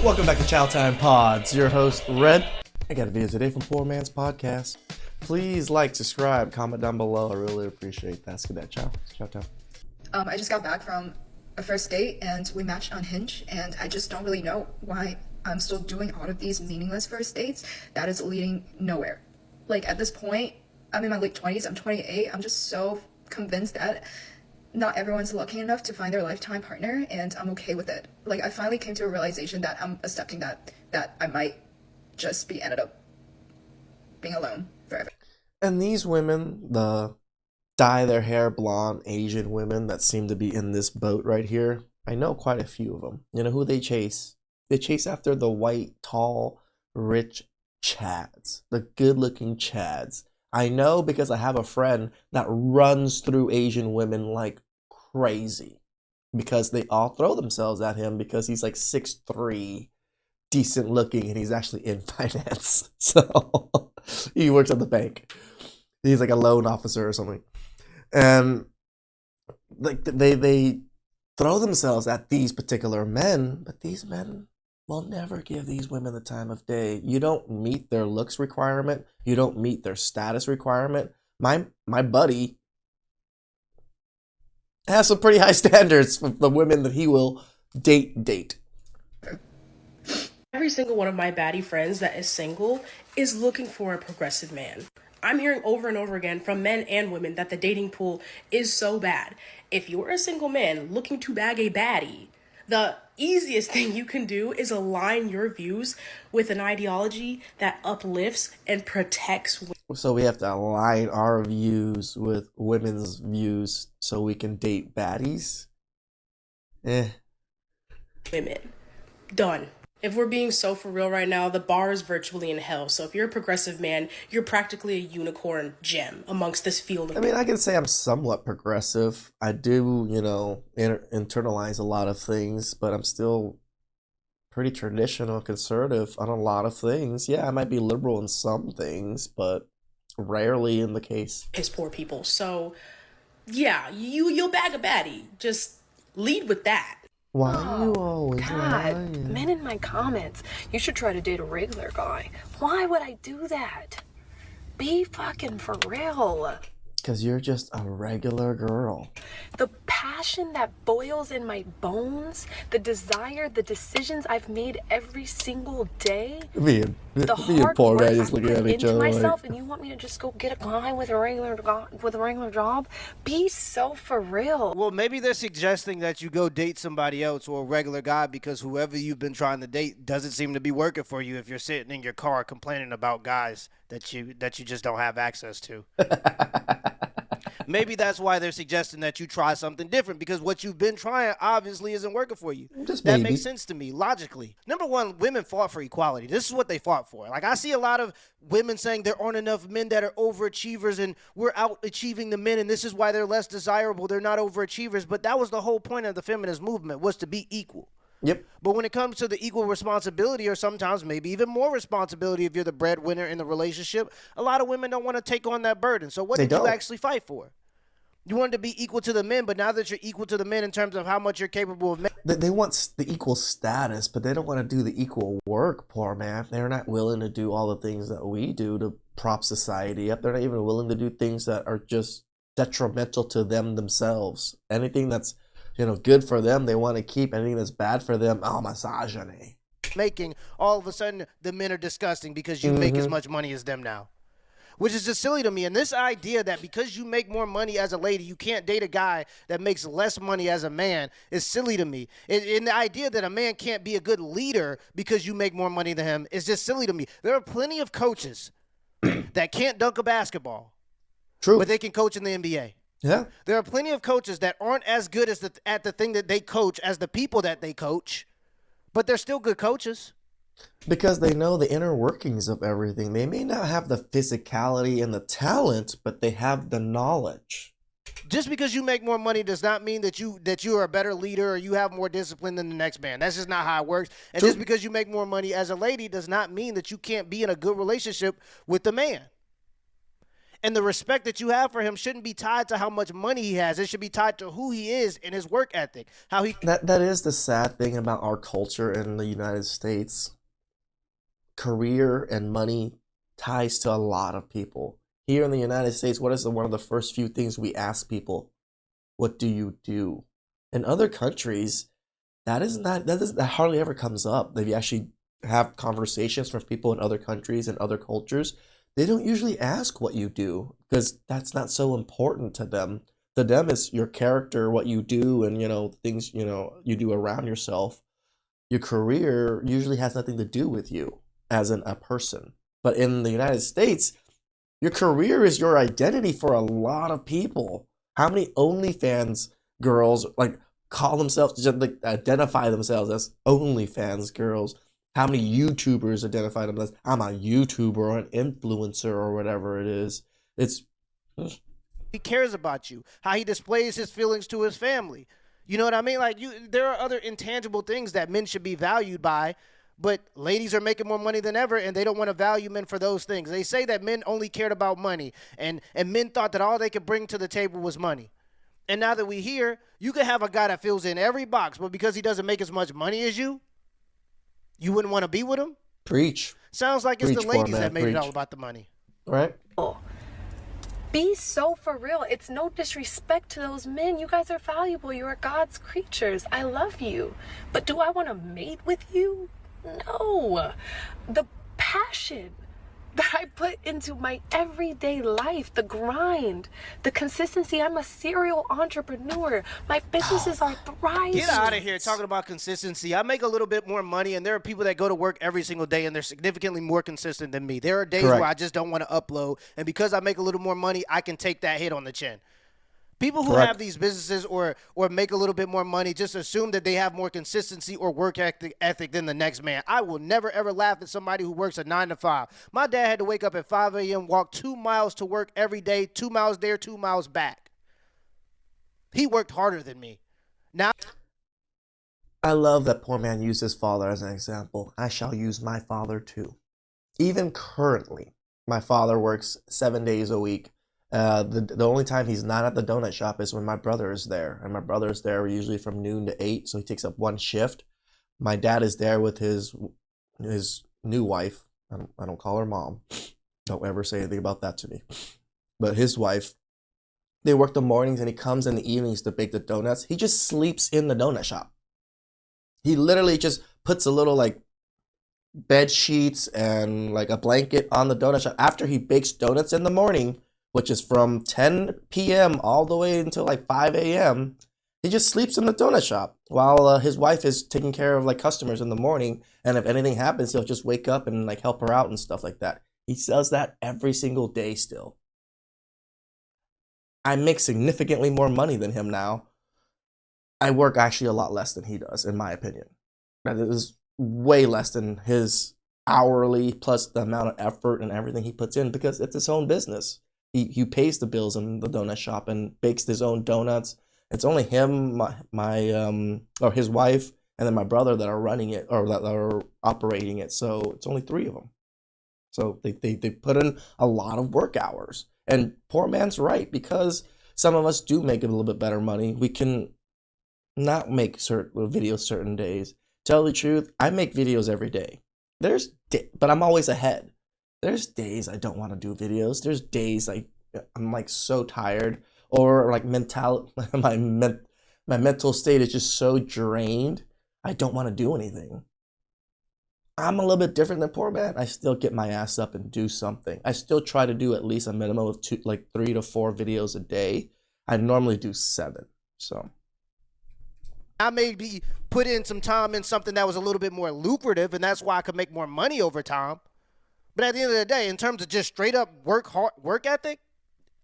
Welcome back to Chow Time Pods. Your host, Red. I got a video today from Poor Man's Podcast. Please like, subscribe, comment down below. I really appreciate that. Let's get that chow. Chow time. I just got back from a first date and we matched on Hinge, and I just don't really know why I'm still doing all of these meaningless first dates that is leading nowhere. Like, at this point, I'm in my late 20s, I'm 28, I'm just so convinced that not everyone's lucky enough to find their lifetime partner, and I'm okay with it. Like, I finally came to a realization that I'm accepting that I might just be ended up being alone forever. And these women, the dye their hair blonde Asian women that seem to be in this boat right here, I know quite a few of them. You know who they chase? They chase after the white, tall, rich Chads, the good-looking Chads. I know because I have a friend that runs through Asian women like crazy because they all throw themselves at him because he's like 6'3", decent looking, and he's actually in finance. So he works at the bank. He's like a loan officer or something. And like they throw themselves at these particular men, but these men will never give these women the time of day. You don't meet their looks requirement. You don't meet their status requirement. My buddy has some pretty high standards for the women that he will date. Every single one of my baddie friends that is single is looking for a progressive man. I'm hearing over and over again from men and women that the dating pool is so bad. If you're a single man looking to bag a baddie, the easiest thing you can do is align your views with an ideology that uplifts and protects women. So we have to align our views with women's views so we can date baddies? Women. Done. If we're being so for real right now, the bar is virtually in hell. So if you're a progressive man, you're practically a unicorn gem amongst this field of... I mean, I can say I'm somewhat progressive. I do, internalize a lot of things, but I'm still pretty traditional, conservative on a lot of things. Yeah, I might be liberal in some things, but rarely in the case. Piss poor people. So, yeah, you'll bag a baddie. Just lead with that. Why are you always God, lying? men in my comments, you should try to date a regular guy. Why would I do that? Be fucking for real. Because you're just a regular girl. The passion that boils in my bones, the desire, the decisions I've made every single day, Me and the hard poor work man just I looking put at each into other myself, like, and you want me to just go get a guy with a regular job? Be so for real. Well, maybe they're suggesting that you go date somebody else or a regular guy because whoever you've been trying to date doesn't seem to be working for you if you're sitting in your car complaining about guys that you just don't have access to. Maybe that's why they're suggesting that you try something different, because what you've been trying obviously isn't working for you. That makes sense to me, logically. Number one, women fought for equality. This is what they fought for. Like, I see a lot of women saying there aren't enough men that are overachievers and we're out achieving the men and this is why they're less desirable. They're not overachievers. But that was the whole point of the feminist movement, was to be equal. Yep. But when it comes to the equal responsibility, or sometimes maybe even more responsibility if you're the breadwinner in the relationship, a lot of women don't want to take on that burden. So what did you actually fight for? You wanted to be equal to the men, but now that you're equal to the men in terms of how much you're capable of making. They want the equal status, but they don't want to do the equal work, poor man. They're not willing to do all the things that we do to prop society up. They're not even willing to do things that are just detrimental to them themselves. Anything that's, good for them, they want to keep. Anything that's bad for them, misogyny. Making, all of a sudden, the men are disgusting because you make as much money as them now. Which is just silly to me. And this idea that because you make more money as a lady, you can't date a guy that makes less money as a man is silly to me. And the idea that a man can't be a good leader because you make more money than him is just silly to me. There are plenty of coaches that can't dunk a basketball. True. But they can coach in the NBA. Yeah. There are plenty of coaches that aren't as good as at the thing that they coach as the people that they coach, but they're still good coaches. Because they know the inner workings of everything. They may not have the physicality and the talent, but they have the knowledge. Just because you make more money does not mean that you are a better leader or you have more discipline than the next man. That's just not how it works. And True. Just because you make more money as a lady does not mean that you can't be in a good relationship with the man. And the respect that you have for him shouldn't be tied to how much money he has. It should be tied to who he is and his work ethic. How he That is the sad thing about our culture in the United States. Career and money ties to a lot of people. Here in the United States, what is one of the first few things we ask people? What do you do? In other countries, that hardly ever comes up. If you actually have conversations with people in other countries and other cultures, they don't usually ask what you do because that's not so important to them. To them, it's your character, what you do, and things you do around yourself. Your career usually has nothing to do with you as a person. But in the United States, your career is your identity for a lot of people. How many OnlyFans girls call themselves, just identify themselves as OnlyFans girls? How many YouTubers identify themselves as I'm a YouTuber or an influencer or whatever it is? It's he cares about you, how he displays his feelings to his family. You know what I mean? There are other intangible things that men should be valued by, but ladies are making more money than ever, and they don't want to value men for those things. They say that men only cared about money, and men thought that all they could bring to the table was money. And now that we hear, you could have a guy that fills in every box, but because he doesn't make as much money as you wouldn't want to be with him? preach, Sounds like it's preach, the poor ladies man, that made it preach. all about the money. Right? Be so for real. It's no disrespect to those men. You guys are valuable. You are God's creatures. I love you. But do I want to mate with you? No. The passion that I put into my everyday life, the grind, the consistency. I'm a serial entrepreneur. My businesses are thriving. Get out of here talking about consistency. I make a little bit more money, and there are people that go to work every single day, and they're significantly more consistent than me. There are days Correct. where I just don't want to upload, and because I make a little more money, I can take that hit on the chin. People who Correct. have these businesses or make a little bit more money just assume that they have more consistency or work ethic than the next man. I will never, ever laugh at somebody who works a 9 to 5. My dad had to wake up at 5 a.m., walk 2 miles to work every day, 2 miles there, 2 miles back. He worked harder than me. Now, I love that poor man used his father as an example. I shall use my father too. Even currently, my father works 7 days a week. The only time he's not at the donut shop is when my brother is there. And my brother is there usually from noon to 8, so he takes up one shift. My dad is there with his new wife. I don't call her mom. Don't ever say anything about that to me. But his wife, they work the mornings and he comes in the evenings to bake the donuts. He just sleeps in the donut shop. He literally just puts a little bed sheets and a blanket on the donut shop after he bakes donuts in the morning, which is from 10 p.m. all the way until 5 a.m. He just sleeps in the donut shop while his wife is taking care of customers in the morning. And if anything happens, he'll just wake up and help her out and stuff like that. He does that every single day still. I make significantly more money than him now. I work actually a lot less than he does, in my opinion. That is way less than his hourly plus the amount of effort and everything he puts in because it's his own business. He pays the bills in the donut shop and bakes his own donuts. It's only him, or his wife, and then my brother that are running it or that are operating it. So it's only 3 of them. So they put in a lot of work hours. And poor man's right, because some of us do make a little bit better money. We can not make certain videos certain days. Tell the truth, I make videos every day. But I'm always ahead. There's days I don't want to do videos. There's days I'm so tired, or my mental state is just so drained. I don't want to do anything. I'm a little bit different than poor man. I still get my ass up and do something. I still try to do at least a minimum of 3 to 4 videos a day. I normally do 7. So I maybe put in some time in something that was a little bit more lucrative, and that's why I could make more money over time. But at the end of the day, in terms of just straight up work ethic,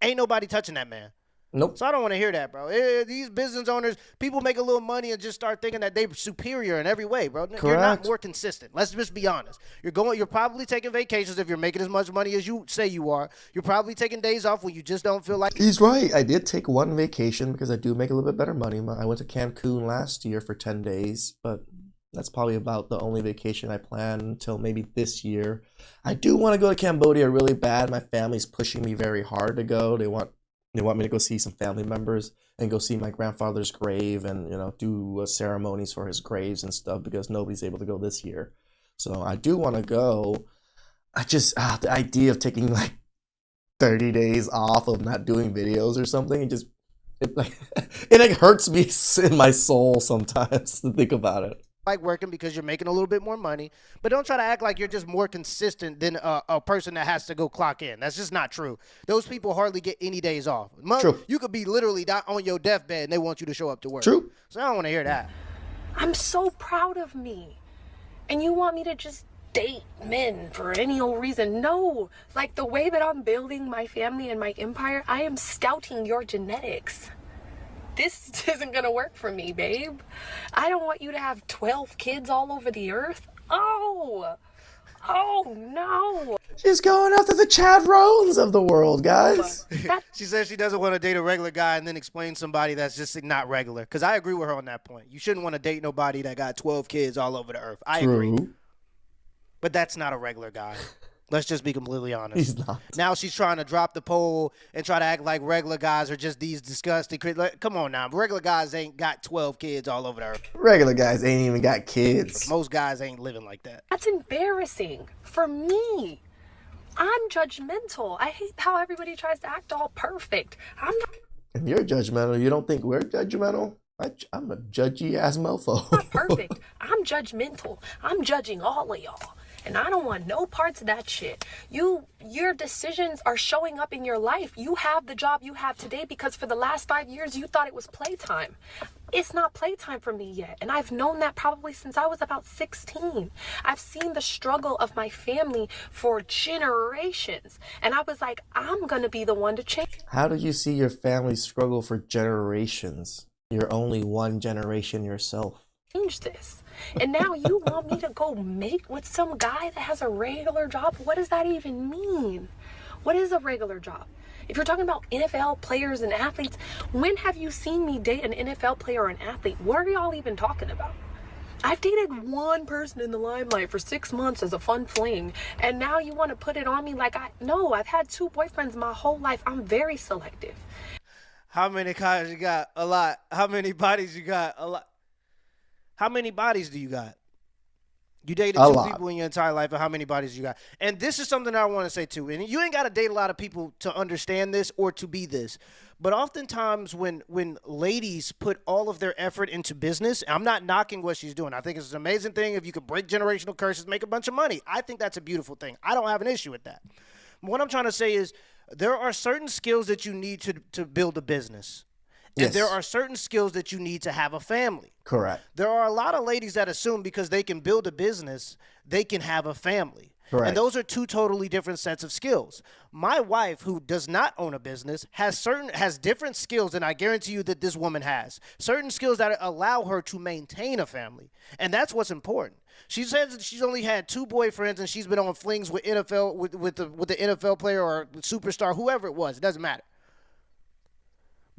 ain't nobody touching that man. nope. So I don't want to hear that, bro. These business owners, people make a little money and just start thinking that they're superior in every way, bro. You're not Correct. more consistent. Let's just be honest. You're probably taking vacations if you're making as much money as you say you are. You're probably taking days off when you just don't feel like. He's right. I did take one vacation because I do make a little bit better money. I went to Cancun last year for 10 days, but That's probably about the only vacation I plan until maybe this year. I do want to go to Cambodia really bad. My family's pushing me very hard to go. They want me to go see some family members and go see my grandfather's grave and do ceremonies for his graves and stuff because nobody's able to go this year. So I do want to go. I just the idea of taking like 30 days off of not doing videos or something, it like it like hurts me in my soul sometimes to think about it. Like working because you're making a little bit more money, but don't try to act like you're just more consistent than a person that has to go clock in. That's just not true. Those people hardly get any days off. True. You could be literally not on your deathbed and they want you to show up to work. True. So I don't want to hear that. I'm so proud of me. And you want me to just date men for any old reason? No. Like the way that I'm building my family and my empire, I am scouting your genetics. This isn't gonna work for me, babe. I don't want you to have 12 kids all over the earth. Oh no. She's going after the Chad Rones of the world, guys. She says she doesn't want to date a regular guy and then explain somebody that's just not regular. Because I agree with her on that point. You shouldn't want to date nobody that got 12 kids all over the earth. I agree. But that's not a regular guy. Let's just be completely honest. He's not. Now she's trying to drop the pole and try to act like regular guys are just these disgusting. Come on now. Regular guys ain't got 12 kids all over the earth. Regular guys ain't even got kids. Most guys ain't living like that. That's embarrassing for me. I'm judgmental. I hate how everybody tries to act all perfect. I'm not And you're judgmental. You don't think we're judgmental? I'm a judgy ass mofo. perfect. I'm judgmental. I'm judging all of y'all. And I don't want no parts of that shit. Your decisions are showing up in your life. You have the job you have today because for the last 5 years you thought it was playtime. It's not playtime for me yet. And I've known that probably since I was about 16. I've seen the struggle of my family for generations. And I was like, I'm going to be the one to change. How did you see your family struggle for generations? You're only one generation yourself. This. And now you want me to go mate with some guy that has a regular job? What does that even mean? What is a regular job? If you're talking about NFL players and athletes, when have you seen me date an NFL player or an athlete? What are y'all even talking about? I've dated one person in the limelight for 6 months as a fun fling, and now you want to put it on me like no, I've had 2 boyfriends my whole life. I'm very selective. How many cars you got? A lot. How many bodies you got? A lot. How many bodies do you got? You dated two people in your entire life, and how many bodies you got? And this is something I want to say too. And you ain't got to date a lot of people to understand this or to be this. But oftentimes when ladies put all of their effort into business, I'm not knocking what she's doing. I think it's an amazing thing if you could break generational curses, make a bunch of money. I think that's a beautiful thing. I don't have an issue with that. What I'm trying to say is there are certain skills that you need to build a business. And there are certain skills that you need to have a family. Correct. There are a lot of ladies that assume because they can build a business, they can have a family. Correct. And those are 2 totally different sets of skills. My wife, who does not own a business, has different skills than I guarantee you that this woman has. Certain skills that allow her to maintain a family. And that's what's important. She says that she's only had 2 boyfriends and she's been on flings with NFL with the NFL player or superstar, whoever it was. It doesn't matter.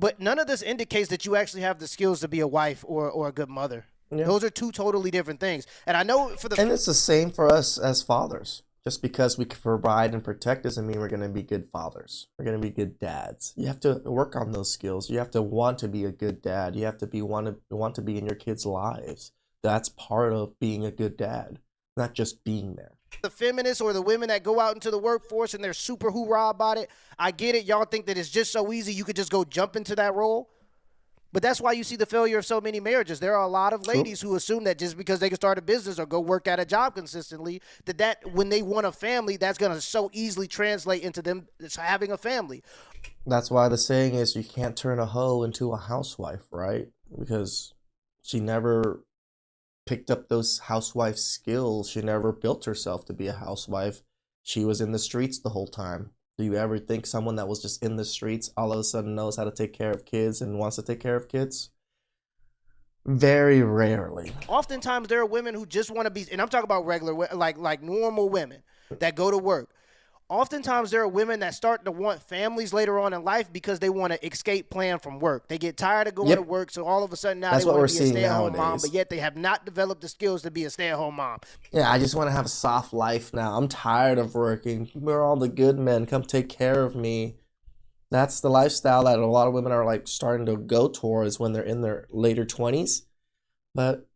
But none of this indicates that you actually have the skills to be a wife or a good mother. Yeah. Those are 2 totally different things. And I know And it's the same for us as fathers. Just because we can provide and protect doesn't mean we're going to be good fathers. We're going to be good dads. You have to work on those skills. You have to want to be a good dad. You have to want to be in your kids' lives. That's part of being a good dad, not just being there. The feminists or the women that go out into the workforce and they're super hoorah about it, I get it. Y'all think that it's just so easy you could just go jump into that role. But that's why you see the failure of so many marriages. There are a lot of ladies who assume that just because they can start a business or go work at a job consistently, that when they want a family, that's going to so easily translate into them having a family. That's why the saying is you can't turn a hoe into a housewife, right? Because she never picked up those housewife skills. She never built herself to be a housewife. She was in the streets the whole time. Do you ever think someone that was just in the streets all of a sudden knows how to take care of kids and wants to take care of kids? Very rarely. Oftentimes there are women who just want to be, and I'm talking about regular, like normal women that go to work. Oftentimes there are women that start to want families later on in life because they want to escape plan from work. They get tired of going Yep. to work, so all of a sudden now That's they what we're want to be a seeing stay-at-home mom, nowadays. but yet they have not developed the skills to be a stay-at-home mom. Yeah, I just want to have a soft life now. I'm tired of working. Where are all the good men? Come take care of me. That's the lifestyle that a lot of women are like starting to go towards when they're in their later 20s. But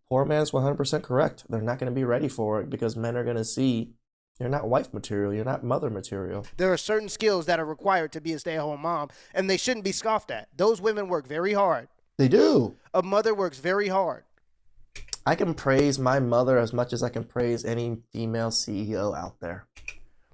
poor man's 100% correct. They're not going to be ready for it because men are going to see you're not wife material, you're not mother material. There are certain skills that are required to be a stay-at-home mom, and they shouldn't be scoffed at. Those women work very hard. They do. A mother works very hard. I can praise my mother as much as I can praise any female CEO out there.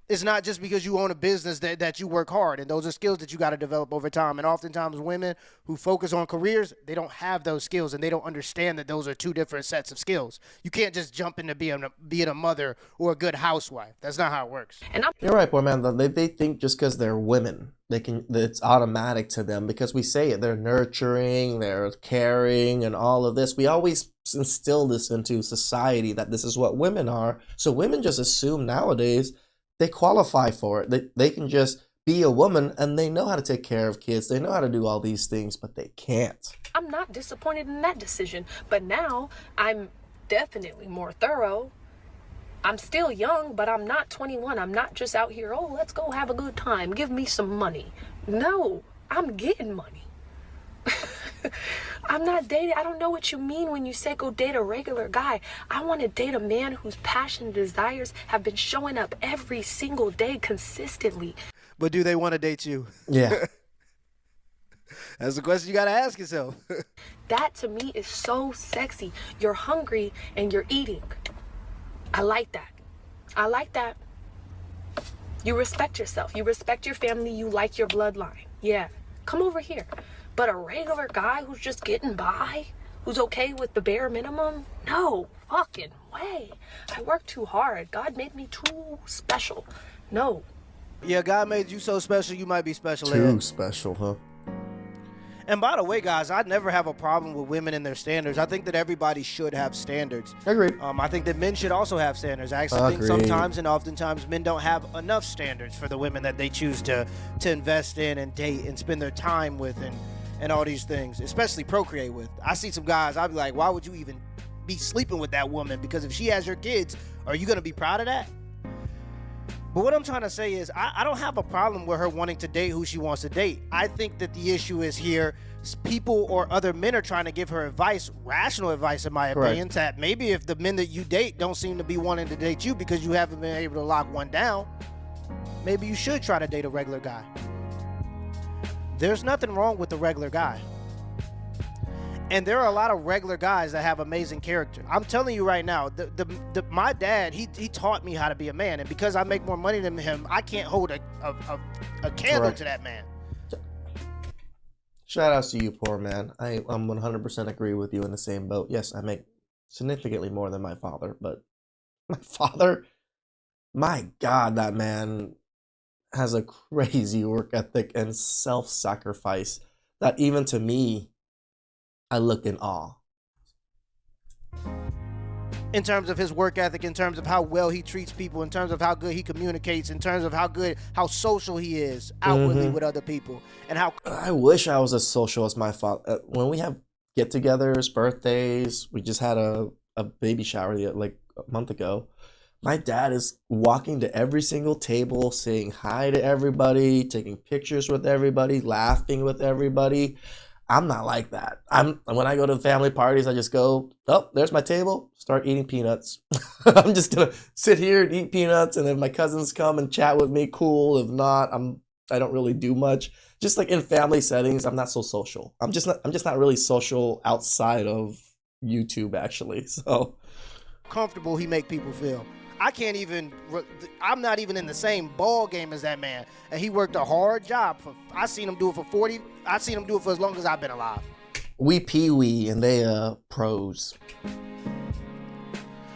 It's not just because you own a business that you work hard, and those are skills that you got to develop over time. And oftentimes women who focus on careers, they don't have those skills, and they don't understand that those are two different sets of skills. You can't just jump into being a mother or a good housewife. That's not how it works. And I'm You're right, poor man. They think just because they're women, it's automatic to them because we say it. They're nurturing, they're caring, and all of this. We always instill this into society that this is what women are. So women just assume nowadays they qualify for it. They can just be a woman and they know how to take care of kids. They know how to do all these things, but they can't. not disappointed in that decision. But now I'm definitely more thorough. I'm still young, but I'm not 21. I'm not just out here, oh, let's go have a good time. Give me some money. No, I'm getting money. I'm not dating. I don't know what you mean when you say go date a regular guy. I want to date a man whose passion and desires have been showing up every single day consistently. But do they want to date you? Yeah. That's the question you got to ask yourself. That to me is so sexy. You're hungry and you're eating. I like that. I like that. You respect yourself. You respect your family. You like your bloodline. Yeah. Come over here. But a regular guy who's just getting by, who's okay with the bare minimum? No fucking way. I work too hard. God made me too special. No. Yeah, God made you so special, you might be special. Too special, huh? And by the way, guys, I never have a problem with women and their standards. I think that everybody should have standards. Agreed. I think that men should also have standards. I actually think Agreed. sometimes and oftentimes men don't have enough standards for the women that they choose to invest in and date and spend their time with and all these things, especially procreate with. I see some guys, I'd be like, why would you even be sleeping with that woman? Because if she has your kids, are you going to be proud of that? But what I'm trying to say is I don't have a problem with her wanting to date who she wants to date. I think that the issue is here, people or other men are trying to give her advice, rational advice in my opinion, that maybe if the men that you date don't seem to be wanting to date you because you haven't been able to lock one down, maybe you should try to date a regular guy. There's nothing wrong with the regular guy. And there are a lot of regular guys that have amazing character. I'm telling you right now, my dad, he taught me how to be a man. And because I make more money than him, I can't hold a candle to that man. Shout outs to you, poor man. I'm 100% agree with you in the same boat. Yes, I make significantly more than my father, but my father, my God, that man has a crazy work ethic and self-sacrifice that even to me, I look in awe. In terms of his work ethic, in terms of how well he treats people, in terms of how good he communicates, in terms of how social he is outwardly with other people, and how I wish I was as social as my father. When we have get-togethers, birthdays, we just had a baby shower like a month ago. My dad is walking to every single table, saying hi to everybody, taking pictures with everybody, laughing with everybody. I'm not like that. When I go to family parties, I just go, oh, there's my table, start eating peanuts. I'm just gonna sit here and eat peanuts, and if my cousins come and chat with me, cool. If not, I don't really do much. Just like in family settings, I'm not so social. I'm just not really social outside of YouTube, actually. So comfortable he make people feel. I'm not even in the same ball game as that man, and he worked a hard job. I seen him do it for as long as I've been alive. We pee-wee and they pros.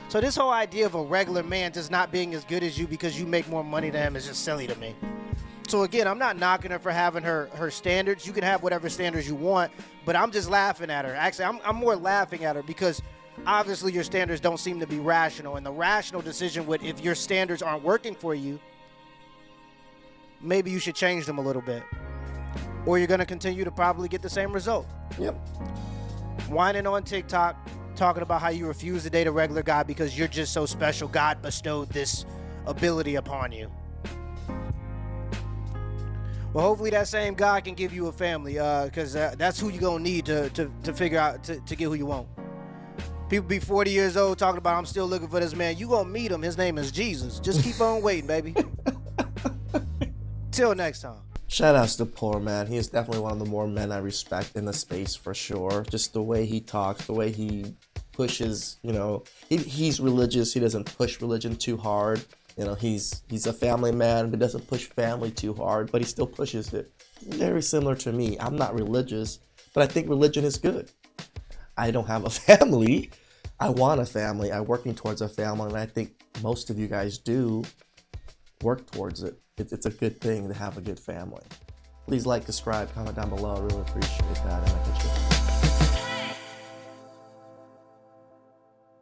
So this whole idea of a regular man just not being as good as you because you make more money than him is just silly to me. So again, I'm not knocking her for having her standards. You can have whatever standards you want, but I'm just laughing at her. Actually, I'm more laughing at her because obviously your standards don't seem to be rational, and the rational decision would, if your standards aren't working for you, maybe you should change them a little bit. Or you're going to continue to probably get the same result. Yep. Whining on TikTok, talking about how you refuse to date a regular guy because you're just so special. God bestowed this ability upon you. Well, hopefully that same God can give you a family, because that's who you're going to need to figure out, to get who you want. People be 40 years old talking about, I'm still looking for this man. You going to meet him. His name is Jesus. Just keep on waiting, baby. Till next time. Shout outs to Poor Man. He is definitely one of the more men I respect in the space for sure. Just the way he talks, the way he pushes, you know, he's religious. He doesn't push religion too hard. You know, he's a family man, but doesn't push family too hard, but he still pushes it. Very similar to me. I'm not religious, but I think religion is good. I don't have a family. I want a family. I'm working towards a family, and I think most of you guys do work towards it. It's a good thing to have a good family. Please like, subscribe, comment down below. I really appreciate that, and I catch you.